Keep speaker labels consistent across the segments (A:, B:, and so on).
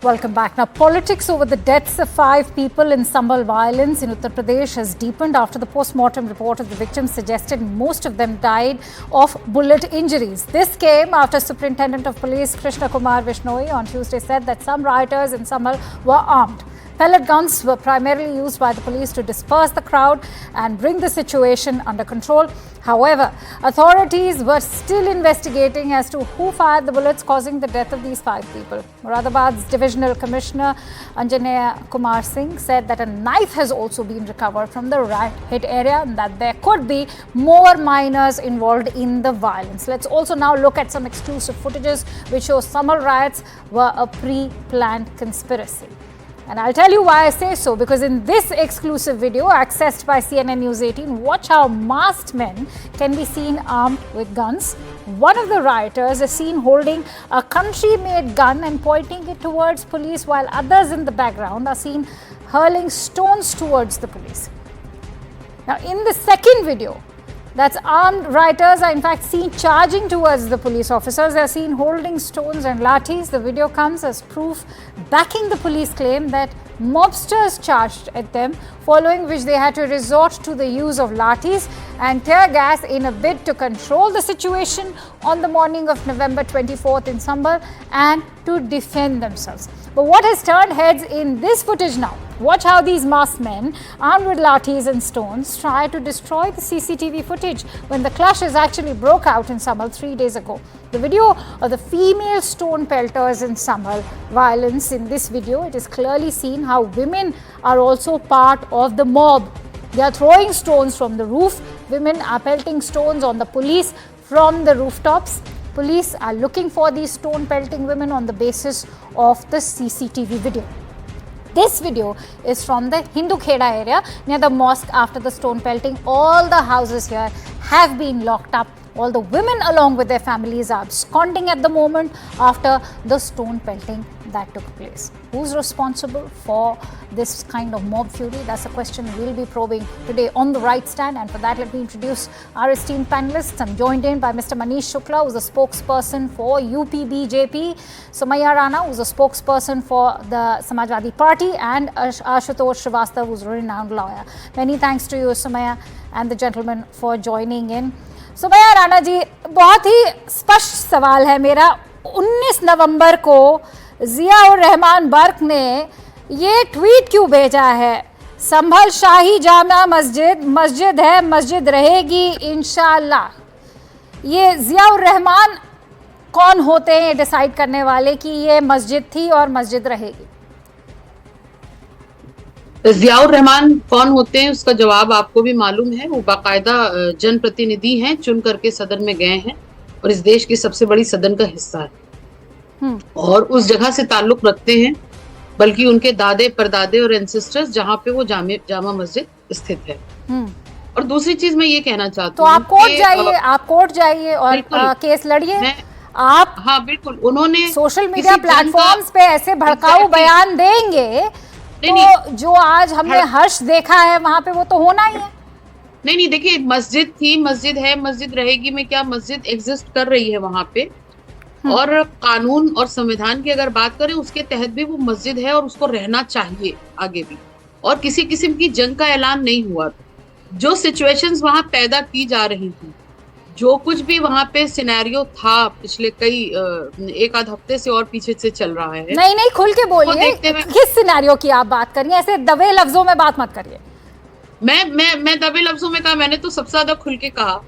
A: Welcome back. Now, politics over the deaths of 5 people in Sambhal violence in Uttar Pradesh has deepened after the post-mortem report of the victims suggested most of them died of bullet injuries. This came after Superintendent of Police Krishna Kumar Vishnoi on Tuesday said that some rioters in Sambhal were armed. Pellet guns were primarily used by the police to disperse the crowd and bring the situation under control. However, authorities were still investigating as to who fired the bullets causing the death of these 5 people. Moradabad's Divisional Commissioner Anjaneya Kumar Singh said that a knife has also been recovered from the riot-hit area and that there could be more minors involved in the violence. Let's also now look at some exclusive footages which show Sambhal riots were a pre-planned conspiracy. And I'll tell you why I say so, because in this exclusive video accessed by CNN News 18, watch how masked men can be seen armed with guns. One of the rioters is seen holding a country-made gun and pointing it towards police, while others in the background are seen hurling stones towards the police. Now, in the second video, that's armed rioters are in fact seen charging towards the police officers. They are seen holding stones and lathis. The video comes as proof backing the police claim that mobsters charged at them, following which they had to resort to the use of lathis and tear gas in a bid to control the situation on the morning of November 24th in Sambhal and to defend themselves. But what has turned heads in this footage now? Watch how these masked men, armed with lathis and stones, try to destroy the CCTV footage when the clashes actually broke out in Sambhal 3 days ago. The video of the female stone pelters in Sambhal violence, in this video, it is clearly seen how women are also part of the mob. They are throwing stones from the roof. Women are pelting stones on the police from the rooftops. Police are looking for these stone pelting women on the basis of the CCTV video. This video is from the Hindu Kheda area near the mosque after the stone pelting. All the houses here have been locked up. All the women along with their families are absconding at the moment after the stone pelting that took place. Who's responsible for this kind of mob fury? That's a question we'll be probing today on The Right Stand. And for that, let me introduce our esteemed panelists. I'm joined in by Mr. Manish Shukla, who's a spokesperson for UP BJP, Sumaya Rana, who's a spokesperson for the Samajwadi Party, and Ashutosh Srivastava, who's a renowned lawyer. Many thanks to you, Sumaya, and the gentlemen for joining in. Sumaiya Rana ji, बहुत ही स्पष्ट सवाल है मेरा। 19 नवंबर को जियाउर रहमान बर्क ने ये tweet क्यों भेजा है? संभल शाही जामा मस्जिद है, मस्जिद रहेगी इंशाअल्लाह। ये जियाउर रहमान कौन होते हैं डिसाइड करने वाले कि ये मस्जिद थी और मस्जिद रहेगी?
B: जियाउर रहमान कौन होते हैं उसका जवाब आपको भी मालूम है। वो बाकायदा जनप्रतिनिधि हैं, चुन करके सदन में गए हैं और इस देश की सबसे बड़ी सदन का हिस्सा है और उस जगह से ताल्लुक रखते हैं, बल्कि उनके दादे परदादे और एंसेस्टर्स जहाँ पे वो जामा मस्जिद स्थित है। और दूसरी चीज मैं ये कहना चाहती हूँ, तो
A: आप कोर्ट जाइए और केस लड़िए। आप
B: हाँ बिल्कुल, उन्होंने
A: सोशल मीडिया प्लेटफॉर्म्स पे ऐसे भड़काऊ बयान देंगे तो जो आज हमने हर्ष देखा है वहां पे वो तो होना ही है।
B: नहीं, देखिए, मस्जिद थी, मस्जिद है, मस्जिद रहेगी में क्या, मस्जिद एग्जिस्ट कर रही है वहां पे और कानून और संविधान की अगर बात करें उसके तहत भी वो मस्जिद है और उसको रहना चाहिए आगे भी। और किसी किस्म की जंग का ऐलान नहीं हुआ। जो सिचुएशंस वहां पैदा की जा रही थी, जो कुछ भी वहां पे सिनेरियो था पिछले कई एक आध हफ्ते से और पीछे से चल रहा है।
A: नहीं, खुल के बोलिए, किस सिनेरियो की आप बात करिए, ऐसे दबे लफ्जों में बात मत करिए।
B: मैं दबे लफ्जों में कहा? मैंने तो सबसे ज्यादा खुल के कहा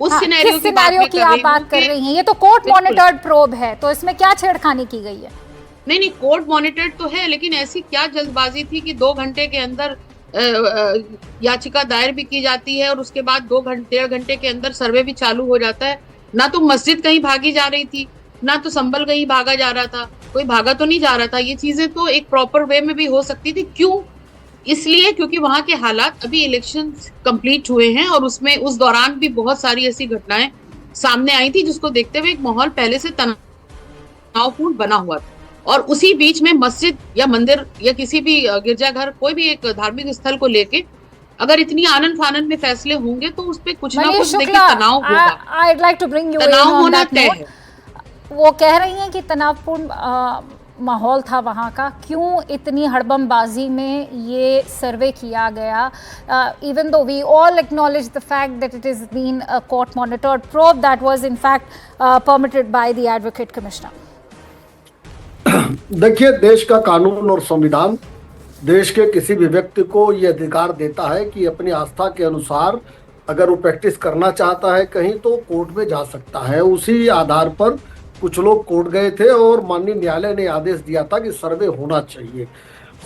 B: उस
A: सिनेरियो की आप बात कर रही हैं। ये तो कोर्ट मॉनिटर्ड प्रोब है, तो इसमें क्या छेड़खानी की गई है?
B: नहीं, कोर्ट मॉनिटर्ड तो है, लेकिन ऐसी क्या जल्दबाजी थी कि 2 घंटे के अंदर याचिका दायर भी की जाती है और उसके बाद 1.5 घंटे के अंदर सर्वे भी चालू हो जाता है। ना तो मस्जिद कहीं भागी जा रही थी, ना तो संभल कहीं भागा जा रहा था, कोई भागा तो नहीं जा रहा था। ये चीजें तो एक प्रॉपर वे में भी हो सकती थी। क्यों? इसलिए क्योंकि वहां के हालात, अभी इलेक्शन कंप्लीट हुए हैं और उसमें उस दौरान भी बहुत सारी ऐसी घटनाएं सामने आई थी जिसको देखते हुए एक माहौल पहले से तनावपूर्ण बना हुआ था। और उसी बीच में मस्जिद या मंदिर या किसी भी गिरजाघर, कोई भी एक धार्मिक स्थल को लेके अगर इतनी आनंद फानंद में फैसले होंगे तो उस पे कुछ ना कुछ देखिए तनाव होगा।
A: I'd like to bring you
B: तनाव होना तय है।
A: वो कह रही हैं कि तनावपूर्ण माहौल था वहाँ का, क्यों इतनी हड़बमबाजी में ये सर्वे किया गया, even though we all acknowledge the fact that it is been a court monitored probe that was in fact permitted by the advocate commissioner?
C: देखिए, देश का कानून और संविधान देश के किसी भी व्यक्ति को ये अधिकार देता है कि अपनी आस्था के अनुसार अगर वो प्रैक्टिस करना चाहता है कहीं तो कोर्ट में जा सकता है। उसी आधार पर कुछ लोग कोर्ट गए थे और माननीय न्यायालय ने आदेश दिया था कि सर्वे होना चाहिए,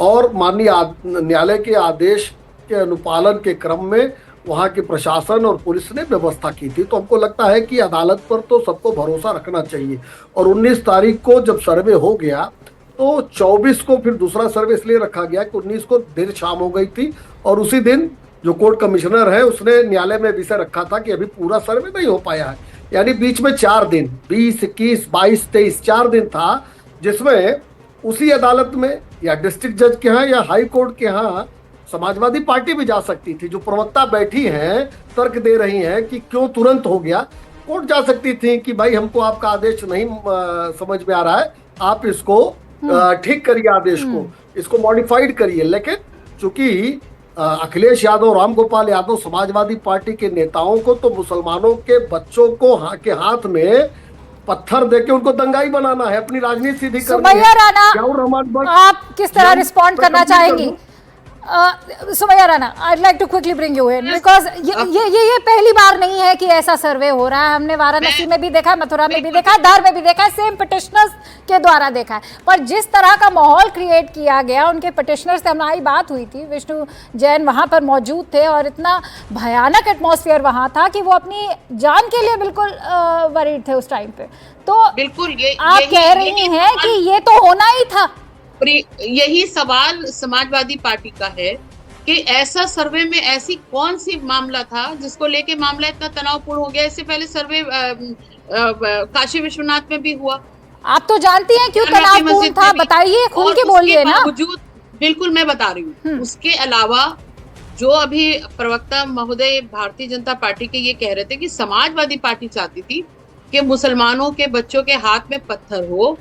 C: और माननीय न्यायालय के आदेश के अनुपालन के क्रम में वहाँ के प्रशासन और पुलिस ने व्यवस्था की थी। तो हमको लगता है कि अदालत पर तो सबको भरोसा रखना चाहिए। और 19 तारीख को जब सर्वे हो गया तो 24 को फिर दूसरा सर्वे इसलिए रखा गया कि 19 को देर शाम हो गई थी, और उसी दिन जो कोर्ट कमिश्नर है उसने न्यायालय में विषय रखा था कि अभी पूरा सर्वे नहीं हो पाया है। यानी बीच में 4 दिन 20, 21, 22, 23 4 दिन था, जिसमें उसी अदालत में या डिस्ट्रिक्ट जज के यहाँ या हाई कोर्ट के यहाँ समाजवादी पार्टी भी जा सकती थी। जो प्रवक्ता बैठी हैं तर्क दे रही हैं कि क्यों तुरंत हो गया, कोर्ट जा सकती थी कि भाई हमको आपका आदेश नहीं समझ में आ रहा है, आप इसको ठीक करिए, आदेश को इसको मॉडिफाइड करिए। लेकिन चूंकि अखिलेश यादव, राम गोपाल यादव समाजवादी पार्टी के नेताओं को तो मुसलमानों के बच्चों को के हाथ में पत्थर देके उनको दंगाई बनाना है, अपनी राजनीति सीधी करनी है।
A: सुमैया राणा, आप किस तरह रिस्पॉन्ड करना चाहेंगी? Sumaiya Rana, I'd like to quickly bring you in because ये पहली बार नहीं है कि ऐसा सर्वे हो रहा है। हमने वाराणसी में भी देखा है, मथुरा में भी देखा है, धार में भी देखा है, सेम पिटिशनर्स के द्वारा देखा है। पर जिस तरह का माहौल क्रिएट किया गया, उनके पिटिशनर से हमारी बात हुई थी, विष्णु जैन वहाँ पर मौजूद थे और इतना भयानक एटमॉस्फेयर वहाँ था कि वो अपनी जान के लिए बिल्कुल वरीड थे उस टाइम पे। तो
B: बिल्कुल
A: आप कह रही हैं कि ये तो होना ही था।
B: यही सवाल समाजवादी पार्टी का है कि ऐसा सर्वे में ऐसी कौन सी मामला था जिसको लेके मामला इतना तनावपूर्ण हो गया। इससे पहले सर्वे काशी विश्वनाथ में भी हुआ।
A: आप तो जानती हैं क्यों तनावपूर्ण था, बताइए, खुल के बोलिए ना।
B: बिल्कुल मैं बता रही हूँ। उसके अलावा जो अभी प्रवक्ता महोदय भारतीय जनता पार्टी के ये कह रहे थे कि समाजवादी पार्टी चाहती थी कि मुसलमानों के बच्चों के हाथ में पत्थर हो,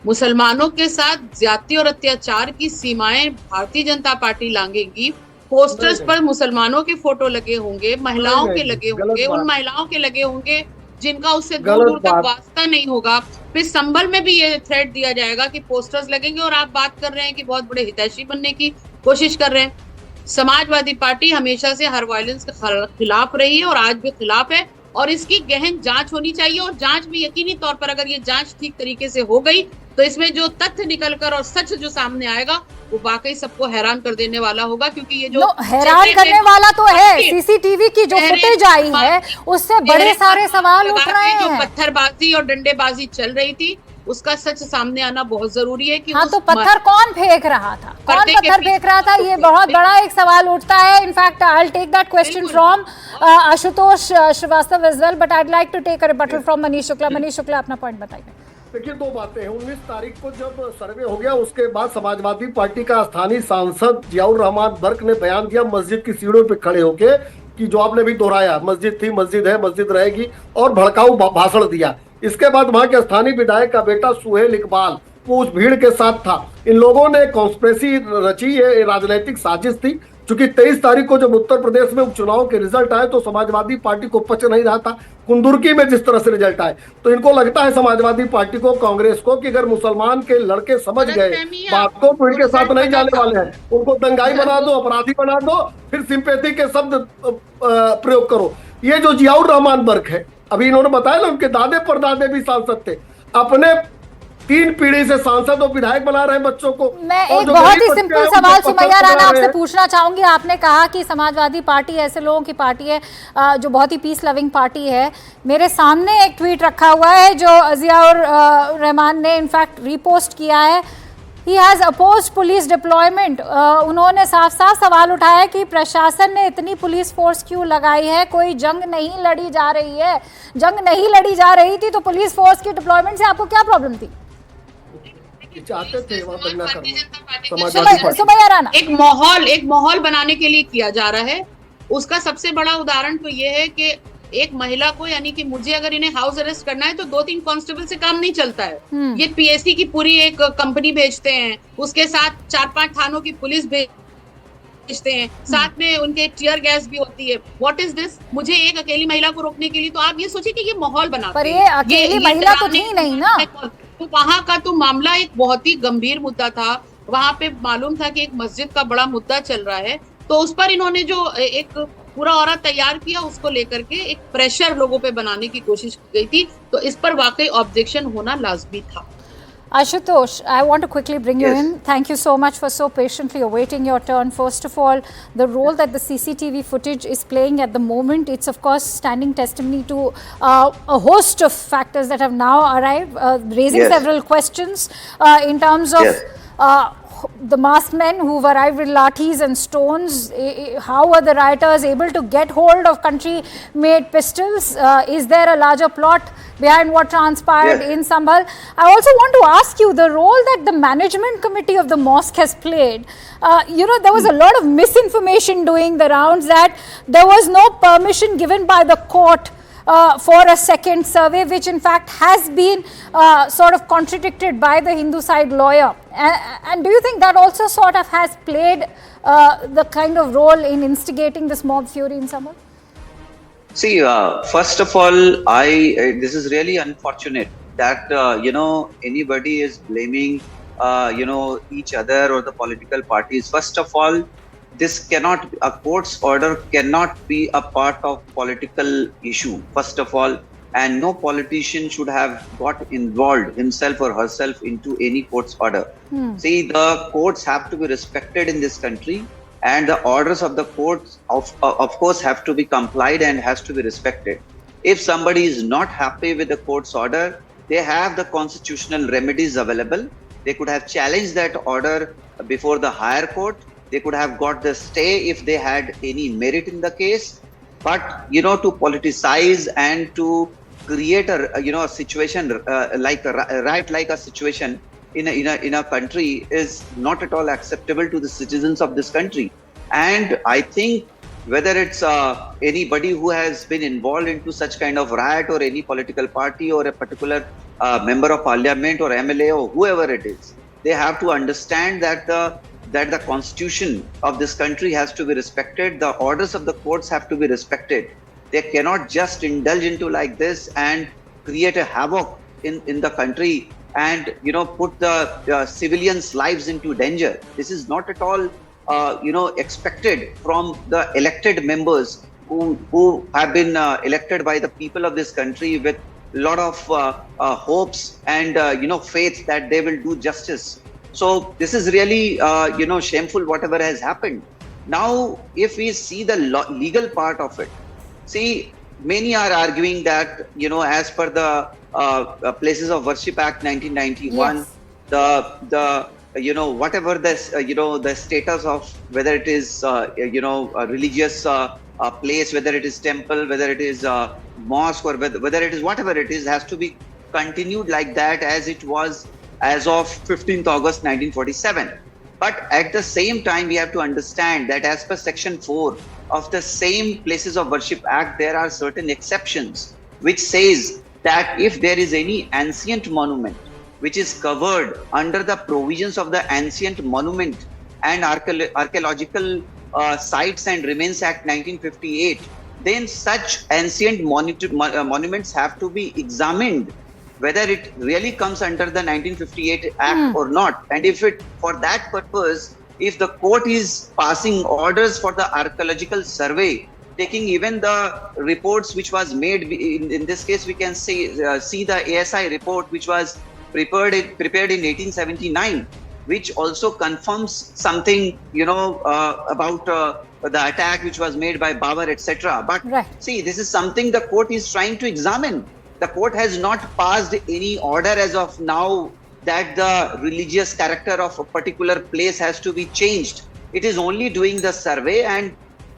B: मुसलमानों के साथ ज्यादती और अत्याचार की सीमाएं भारतीय जनता पार्टी लांघेगी, पोस्टर्स पर मुसलमानों के फोटो लगे होंगे, महिलाओं के लगे होंगे, उन महिलाओं के लगे होंगे जिनका उससे दूर दूर तक वास्ता नहीं होगा। फिर संभल में भी ये थ्रेट दिया जाएगा कि पोस्टर्स लगेंगे, और आप बात कर रहे हैं कि बहुत बड़े हितैषी बनने की कोशिश कर रहे हैं। समाजवादी पार्टी हमेशा से हर वायलेंस के खिलाफ रही है और आज भी खिलाफ है, और इसकी गहन जांच होनी चाहिए। और जांच में यकीनी तौर पर अगर ये जांच ठीक तरीके से हो गई तो इसमें जो तथ्य निकलकर और सच जो सामने आएगा वो वाकई सबको हैरान कर देने वाला होगा। क्योंकि ये जो
A: हैरान करने वाला तो है, सीसीटीवी की जो फुटेज आई है उससे बड़े सारे सवाल उठ रहे हैं।
B: जो पत्थरबाजी और डंडेबाजी चल रही थी उसका सच सामने आना बहुत जरूरी है कि
A: हाँ, तो पत्थर कौन फेंक रहा था, कौन पत्थर फेंक रहा था, ये बहुत बड़ा एक सवाल उठता है। In fact I will take that question from Ashutosh Srivastava as well, but I would like to take a rebuttal from Manish Shukla. Manish Shukla, अपना पॉइंट बताइए।
C: देखिए, 2 बातें हैं। 19 तारीख को जब सर्वे हो गया उसके बाद समाजवादी पार्टी का स्थानीय सांसद जियाउर रहमान बर्क ने बयान दिया मस्जिद की सीढ़ियों पे खड़े होके कि जो आपने भी दोहराया, मस्जिद थी, मस्जिद है, मस्जिद रहेगी, और भड़काऊ भाषण दिया। इसके बाद वहां के स्थानीय विधायक का बेटा सुहेल इकबाल वो उस भीड़ के साथ था। इन लोगों ने कॉन्स्पिरेसी रची है, राजनीतिक साजिश थी। चूंकि 23 तारीख को जब उत्तर प्रदेश में उपचुनाव के रिजल्ट आए तो समाजवादी पार्टी को पच नहीं रहा था कुंदुर्की में जिस तरह से रिजल्ट आए, तो इनको लगता है समाजवादी पार्टी को, कांग्रेस को, कि अगर मुसलमान के लड़के समझ गए बात को तो इनके साथ नहीं जाने वाले हैं। उनको दंगाई बना दो, अपराधी बना दो, फिर सिंपैथी के शब्द प्रयोग करो। ये जो जियाउर रहमान बर्क है, अभी इन्होंने बताया ना, उनके दादे परदादे भी सांसद थे, अपने 3 पीढ़ी से सांसद और विधायक बना रहे हैं बच्चों को।
A: मैं एक बहुत ही सिंपल सवाल सुमैया राणा आपसे पूछना चाहूंगी। आपने कहा कि समाजवादी पार्टी ऐसे लोगों की पार्टी है जो बहुत ही पीस लविंग पार्टी है। मेरे सामने एक ट्वीट रखा हुआ है जो जियाउर रहमान ने इनफैक्ट रीपोस्ट किया है। He has opposed police deployment. उन्होंने साफ साफ सवाल उठाया कि प्रशासन ने इतनी पुलिस फोर्स क्यों लगाई है, कोई जंग नहीं लड़ी जा रही है। जंग नहीं लड़ी जा रही थी तो पुलिस फोर्स की डिप्लॉयमेंट से आपको क्या प्रॉब्लम थी?
C: चाहते थे वहाँ दंगा करना।
A: सुमैया राणा,
B: एक माहौल बनाने के लिए किया जा रहा है। उसका सबसे बड़ा उदाहरण तो ये है कि एक महिला को, यानी कि मुझे अगर इन्हें हाउस अरेस्ट करना है तो 2-3 कांस्टेबल से काम नहीं चलता है। ये पीएससी की पूरी एक कंपनी भेजते हैं, उसके साथ 4-5 थानों की पुलिस भेजते हैं, साथ में उनके टीयर गैस भी होती है। What is this? मुझे एक अकेली महिला को रोकने के लिए, तो आप ये सोचिए कि ये माहौल बनाते
A: पर
B: हैं।
A: ये अकेली महिला तो थी नहीं ना।
B: तो वहां का तो मामला एक बहुत ही गंभीर मुद्दा था। वहां पे मालूम था कि एक मस्जिद का बड़ा मुद्दा चल रहा है, तो उस पर इन्होंने जो एक पूरा औरत तैयार किया, उसको लेकर के एक प्रेशर लोगों पे बनाने की कोशिश की गई थी। तो इस पर वाकई ऑब्जेक्शन होना लाजमी था।
A: Ashutosh, I want to quickly bring you
D: Yes.
A: in. Thank you so much for so patiently awaiting your turn. First of all, the role that the CCTV footage is playing at the moment, it's of course standing testimony to a host of factors that have now arrived, raising
D: Yes.
A: several questions in terms of
D: Yes.
A: the masked men who've arrived with lathis and stones. How were the rioters able to get hold of country-made pistols? Is there a larger plot behind what transpired
D: Yes.
A: in Sambhal? I also want to ask you the role that the management committee of the mosque has played. There was a lot of misinformation doing the rounds that there was no permission given by the court for a second survey, which in fact has been sort of contradicted by the Hindu side lawyer. And do you think that also sort of has played the kind of role in instigating this mob fury in Sambhal?
D: See, first of all, this is really unfortunate that anybody is blaming each other or the political parties. First of all, a court's order cannot be a part of political issue. First of all, and no politician should have got involved himself or herself into any court's order. See, the courts have to be respected in this country, and the orders of the courts of course have to be complied and has to be respected. If somebody is not happy with the court's order, they have the constitutional remedies available. They could have challenged that order before the higher court. They could have got the stay if they had any merit in the case. But to politicize and to create a situation like a situation in a country is not at all acceptable to the citizens of this country. And I think whether it's anybody who has been involved into such kind of riot, or any political party, or a particular member of parliament or MLA or whoever it is, they have to understand that the constitution of this country has to be respected. The orders of the courts have to be respected. They cannot just indulge into like this and create a havoc in the country and put the civilians' lives into danger. This is not at all expected from the elected members who have been elected by the people of this country with a lot of hopes and faith that they will do justice. So this is really shameful, whatever has happened. Now, if we see the legal part of it, see, many are arguing that as per the Places of Worship Act 1991,
A: Yes.
D: the whatever this the status of whether it is a religious place, whether it is temple, whether it is mosque, or whether it is whatever it is, has to be continued like that as it was as of 15th August 1947. But at the same time, we have to understand that as per Section 4 of the same Places of Worship Act, there are certain exceptions which says that if there is any ancient monument which is covered under the provisions of the Ancient Monument and Archaeological Sites and Remains Act 1958, then such ancient monuments have to be examined whether it really comes under the 1958 Act or not. And if it, for that purpose, if the court is passing orders for the archaeological survey, taking even the reports which was made, in this case we can say see the ASI report which was prepared in 1879, which also confirms something about the attack which was made by Babur, etc. But see, this is something the court is trying to examine. The court has not passed any order as of now that the religious character of a particular place has to be changed. It is only doing the survey, and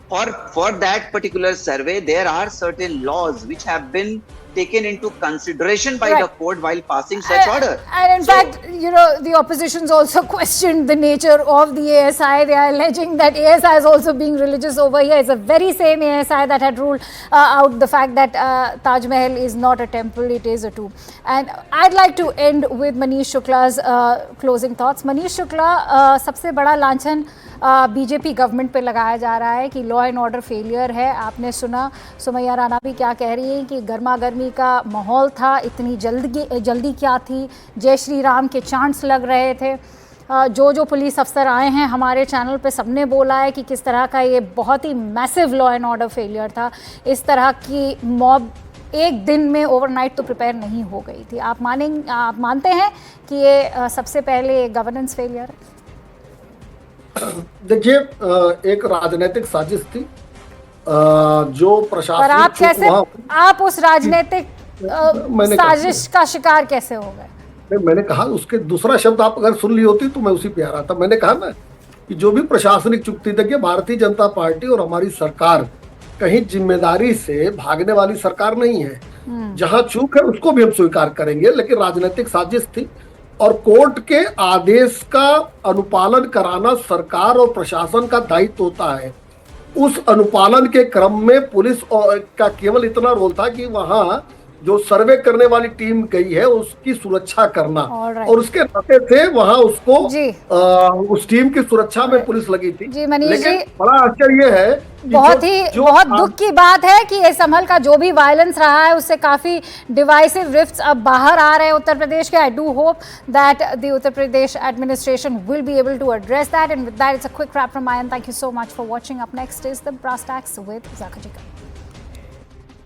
D: for that particular survey, there are certain laws which have been taken into consideration by
A: Right.
D: the court while passing such order.
A: And in fact, you know, the opposition's also questioned the nature of the ASI. They are alleging that ASI is also being religious over here. It's the very same ASI that had ruled out the fact that Taj Mahal is not a temple, it is a tomb. And I'd like to end with Manish Shukla's closing thoughts. Manish Shukla, सबसे बड़ा लांछन BJP government पे लगाया जा रहा है कि law and order failure है। आपने सुना सुमैया राणा भी क्या कह रही हैं कि गर्मा गर्मी का माहौल था, इतनी जल्दी क्या थी, जय श्री राम के चांट्स लग रहे थे। जो पुलिस अफसर आए हैं हमारे चैनल पे सबने बोला है कि किस तरह का ये बहुत ही massive law and order failure था। इस तरह की मॉब एक दिन में ओवरनाइट तो प्रिपेयर नहीं हो गई थी। आप मानते हैं कि ये सबसे पहले गवर्नेंस फेलियर है?
C: देखिए, एक राजनीतिक साजिश थी जो प्रशासन,
A: पर आप कैसे, आप उस राजनीतिक साजिश का शिकार कैसे हो गए?
C: मैंने कहा, उसके दूसरा शब्द आप अगर सुन ली होती तो मैं उसी पे आ रहा था। मैंने कहा ना कि जो भी प्रशासनिक चुक्ति, देखिए भारतीय जनता पार्टी और हमारी सरकार कहीं जिम्मेदारी से भागने वाली सरकार नहीं है। जहां चूक है उसको भी हम स्वीकार करेंगे, लेकिन राजनीतिक साजिश थी और कोर्ट के आदेश का अनुपालन कराना सरकार और प्रशासन का दायित्व होता है। उस अनुपालन के क्रम में पुलिस का केवल इतना रोल था कि वहां जो सर्वे करने वाली टीम गई है उसकी सुरक्षा करना, और उसके नाते से वहां उसको उस टीम की सुरक्षा में पुलिस लगी थी।
A: जी मनीष
C: लेकिन
A: जी,
C: बड़ा आश्चर्य है,
A: बहुत दुख की बात है कि इस हमल का जो भी वायलेंस रहा है उससे काफी डिवाइसिव रिफ्ट्स अब बाहर आ रहे हैं उत्तर प्रदेश के। I do hope that the Uttar Pradesh administration will be able to address that, and with that it's a quick wrap from my end thank you so much for watching. Up next is the brass tacks with Zakir जिगर।